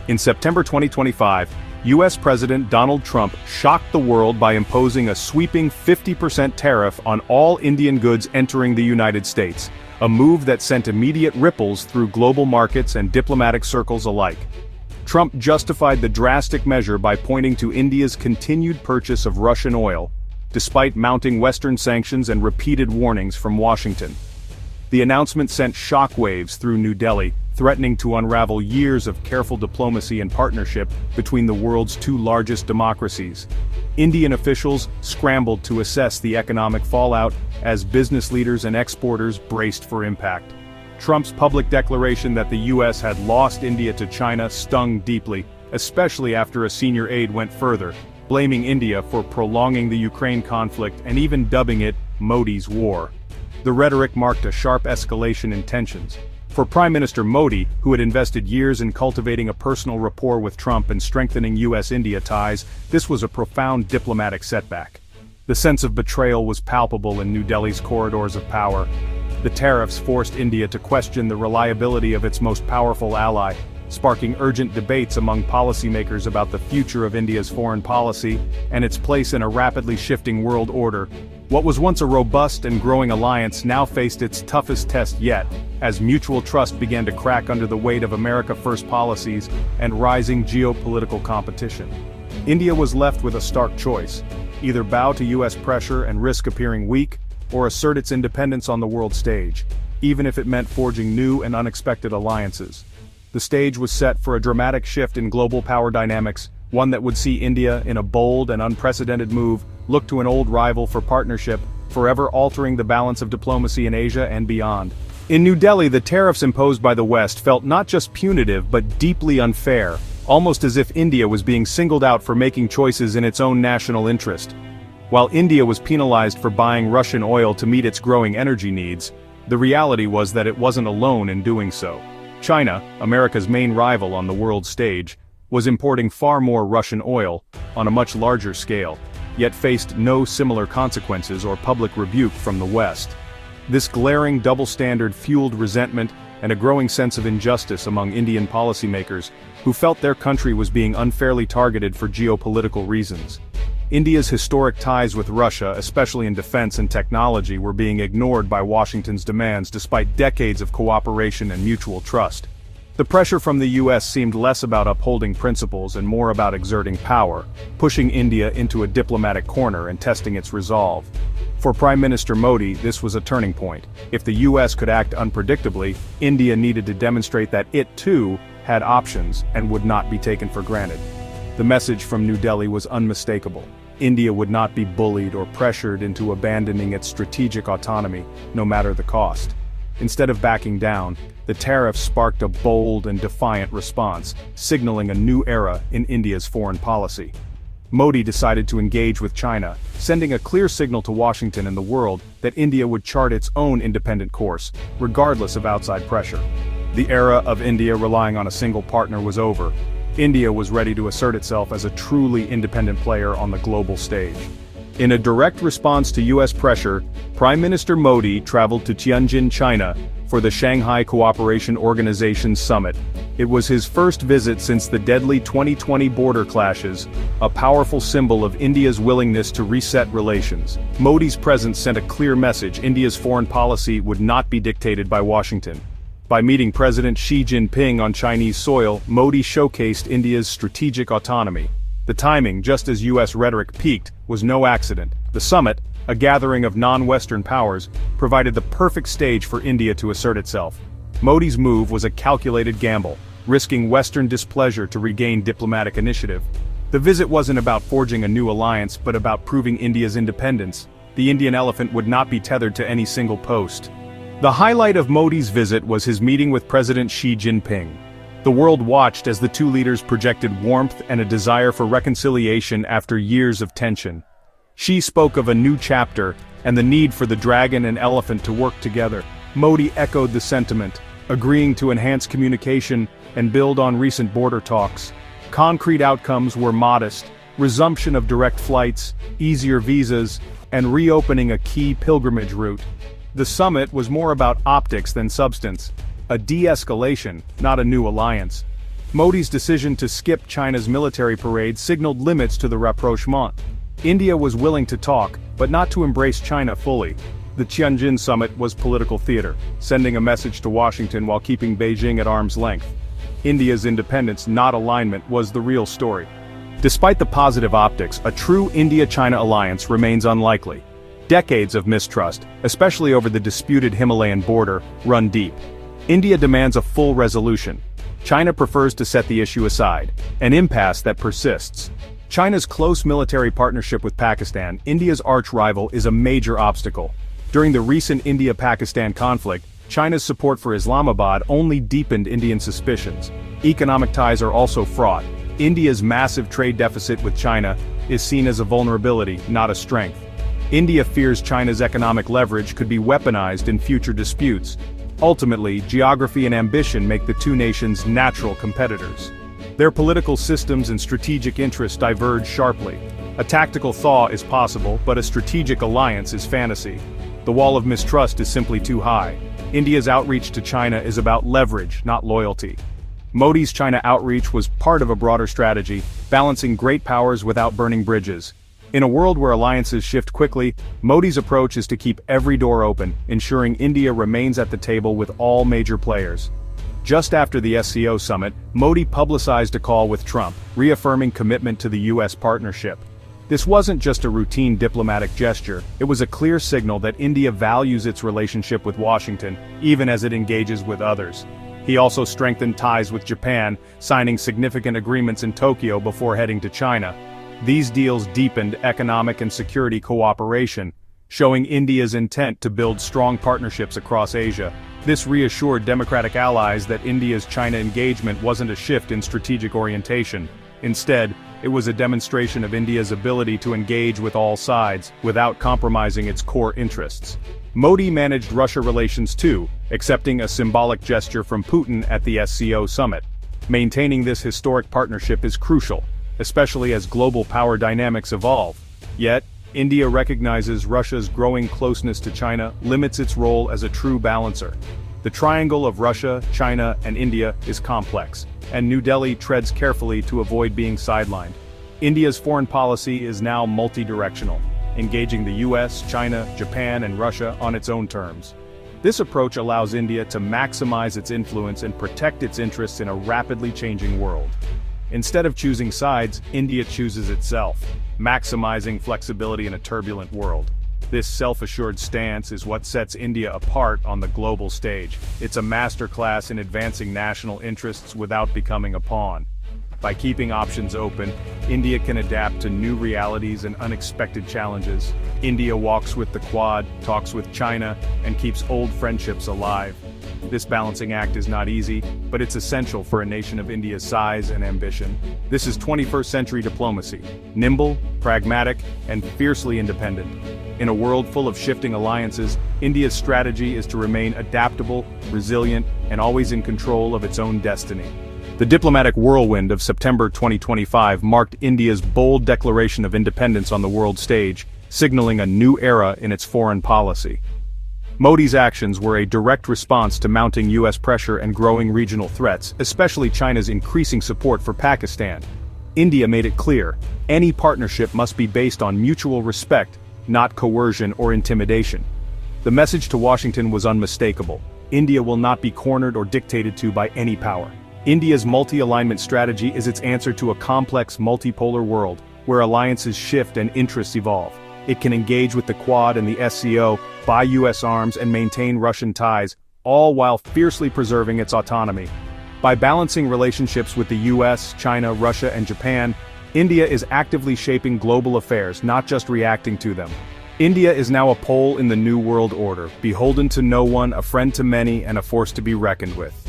In September 2025, US President Donald Trump shocked the world by imposing a sweeping 50% tariff on all Indian goods entering the United States, a move that sent immediate ripples through global markets and diplomatic circles alike. Trump justified the drastic measure by pointing to India's continued purchase of Russian oil, despite mounting Western sanctions and repeated warnings from Washington. The announcement sent shockwaves through New Delhi, threatening to unravel years of careful diplomacy and partnership between the world's two largest democracies. Indian officials scrambled to assess the economic fallout as business leaders and exporters braced for impact. Trump's public declaration that the US had lost India to China stung deeply, especially after a senior aide went further, blaming India for prolonging the Ukraine conflict and even dubbing it Modi's war. The rhetoric marked a sharp escalation in tensions. For Prime Minister Modi, who had invested years in cultivating a personal rapport with Trump and strengthening US-India ties, this was a profound diplomatic setback. The sense of betrayal was palpable in New Delhi's corridors of power. The tariffs forced India to question the reliability of its most powerful ally, sparking urgent debates among policymakers about the future of India's foreign policy and its place in a rapidly shifting world order. What was once a robust and growing alliance now faced its toughest test yet, as mutual trust began to crack under the weight of America First policies and rising geopolitical competition. India was left with a stark choice: either bow to US pressure and risk appearing weak, or assert its independence on the world stage, even if it meant forging new and unexpected alliances. The stage was set for a dramatic shift in global power dynamics, one that would see India, in a bold and unprecedented move, look to an old rival for partnership, forever altering the balance of diplomacy in Asia and beyond. In New Delhi, the tariffs imposed by the West felt not just punitive but deeply unfair, almost as if India was being singled out for making choices in its own national interest. While India was penalized for buying Russian oil to meet its growing energy needs, the reality was that it wasn't alone in doing so. China, America's main rival on the world stage, was importing far more Russian oil, on a much larger scale, yet faced no similar consequences or public rebuke from the West. This glaring double standard fueled resentment and a growing sense of injustice among Indian policymakers, who felt their country was being unfairly targeted for geopolitical reasons. India's historic ties with Russia, especially in defense and technology, were being ignored by Washington's demands despite decades of cooperation and mutual trust. The pressure from the US seemed less about upholding principles and more about exerting power, pushing India into a diplomatic corner and testing its resolve. For Prime Minister Modi, this was a turning point. If the US could act unpredictably, India needed to demonstrate that it, too, had options and would not be taken for granted. The message from New Delhi was unmistakable. India would not be bullied or pressured into abandoning its strategic autonomy, no matter the cost. Instead of backing down, the tariffs sparked a bold and defiant response, signaling a new era in India's foreign policy. Modi decided to engage with China, sending a clear signal to Washington and the world that India would chart its own independent course, regardless of outside pressure. The era of India relying on a single partner was over. India was ready to assert itself as a truly independent player on the global stage. In a direct response to US pressure, Prime Minister Modi traveled to Tianjin, China, for the Shanghai Cooperation Organization Summit. It was his first visit since the deadly 2020 border clashes, a powerful symbol of India's willingness to reset relations. Modi's presence sent a clear message: India's foreign policy would not be dictated by Washington. By meeting President Xi Jinping on Chinese soil, Modi showcased India's strategic autonomy. The timing, just as US rhetoric peaked, was no accident. The summit, a gathering of non-Western powers, provided the perfect stage for India to assert itself. Modi's move was a calculated gamble, risking Western displeasure to regain diplomatic initiative. The visit wasn't about forging a new alliance, but about proving India's independence. The Indian elephant would not be tethered to any single post. The highlight of Modi's visit was his meeting with President Xi Jinping. The world watched as the two leaders projected warmth and a desire for reconciliation after years of tension. Xi spoke of a new chapter and the need for the dragon and elephant to work together. Modi echoed the sentiment, agreeing to enhance communication and build on recent border talks. Concrete outcomes were modest: resumption of direct flights, easier visas, and reopening a key pilgrimage route. The summit was more about optics than substance, a de-escalation, not a new alliance. Modi's decision to skip China's military parade signaled limits to the rapprochement. India was willing to talk, but not to embrace China fully. The Tianjin summit was political theater, sending a message to Washington while keeping Beijing at arm's length. India's independence, not alignment, was the real story. Despite the positive optics, a true India-China alliance remains unlikely. Decades of mistrust, especially over the disputed Himalayan border, run deep. India demands a full resolution. China prefers to set the issue aside, an impasse that persists. China's close military partnership with Pakistan, India's arch-rival, is a major obstacle. During the recent India-Pakistan conflict, China's support for Islamabad only deepened Indian suspicions. Economic ties are also fraught. India's massive trade deficit with China is seen as a vulnerability, not a strength. India fears China's economic leverage could be weaponized in future disputes. Ultimately, geography and ambition make the two nations natural competitors. Their political systems and strategic interests diverge sharply. A tactical thaw is possible, but a strategic alliance is fantasy. The wall of mistrust is simply too high. India's outreach to China is about leverage, not loyalty. Modi's China outreach was part of a broader strategy, balancing great powers without burning bridges. In a world where alliances shift quickly, Modi's approach is to keep every door open, ensuring India remains at the table with all major players. Just after the SCO summit, Modi publicized a call with Trump, reaffirming commitment to the U.S. partnership. This wasn't just a routine diplomatic gesture, it was a clear signal that India values its relationship with Washington, even as it engages with others. He also strengthened ties with Japan, signing significant agreements in Tokyo before heading to China. These deals deepened economic and security cooperation, showing India's intent to build strong partnerships across Asia. This reassured democratic allies that India's China engagement wasn't a shift in strategic orientation. Instead, it was a demonstration of India's ability to engage with all sides, without compromising its core interests. Modi managed Russia relations too, accepting a symbolic gesture from Putin at the SCO summit. Maintaining this historic partnership is crucial, especially as global power dynamics evolve. Yet, India recognizes Russia's growing closeness to China limits its role as a true balancer. The triangle of Russia, China, and India is complex, and New Delhi treads carefully to avoid being sidelined. India's foreign policy is now multi-directional, engaging the US, China, Japan, and Russia on its own terms. This approach allows India to maximize its influence and protect its interests in a rapidly changing world. Instead of choosing sides, India chooses itself, maximizing flexibility in a turbulent world. This self-assured stance is what sets India apart on the global stage. It's a masterclass in advancing national interests without becoming a pawn. By keeping options open, India can adapt to new realities and unexpected challenges. India walks with the Quad, talks with China, and keeps old friendships alive. This balancing act is not easy, but it's essential for a nation of India's size and ambition. This is 21st century diplomacy, nimble, pragmatic, and fiercely independent. In a world full of shifting alliances, India's strategy is to remain adaptable, resilient, and always in control of its own destiny. The diplomatic whirlwind of September 2025 marked India's bold declaration of independence on the world stage, signaling a new era in its foreign policy. Modi's actions were a direct response to mounting U.S. pressure and growing regional threats, especially China's increasing support for Pakistan. India made it clear, any partnership must be based on mutual respect, not coercion or intimidation. The message to Washington was unmistakable. India will not be cornered or dictated to by any power. India's multi-alignment strategy is its answer to a complex multipolar world, where alliances shift and interests evolve. It can engage with the Quad and the SCO, buy U.S. arms and maintain Russian ties, all while fiercely preserving its autonomy. By balancing relationships with the U.S., China, Russia, and Japan, India is actively shaping global affairs, not just reacting to them. India is now a pole in the new world order, beholden to no one, a friend to many, and a force to be reckoned with.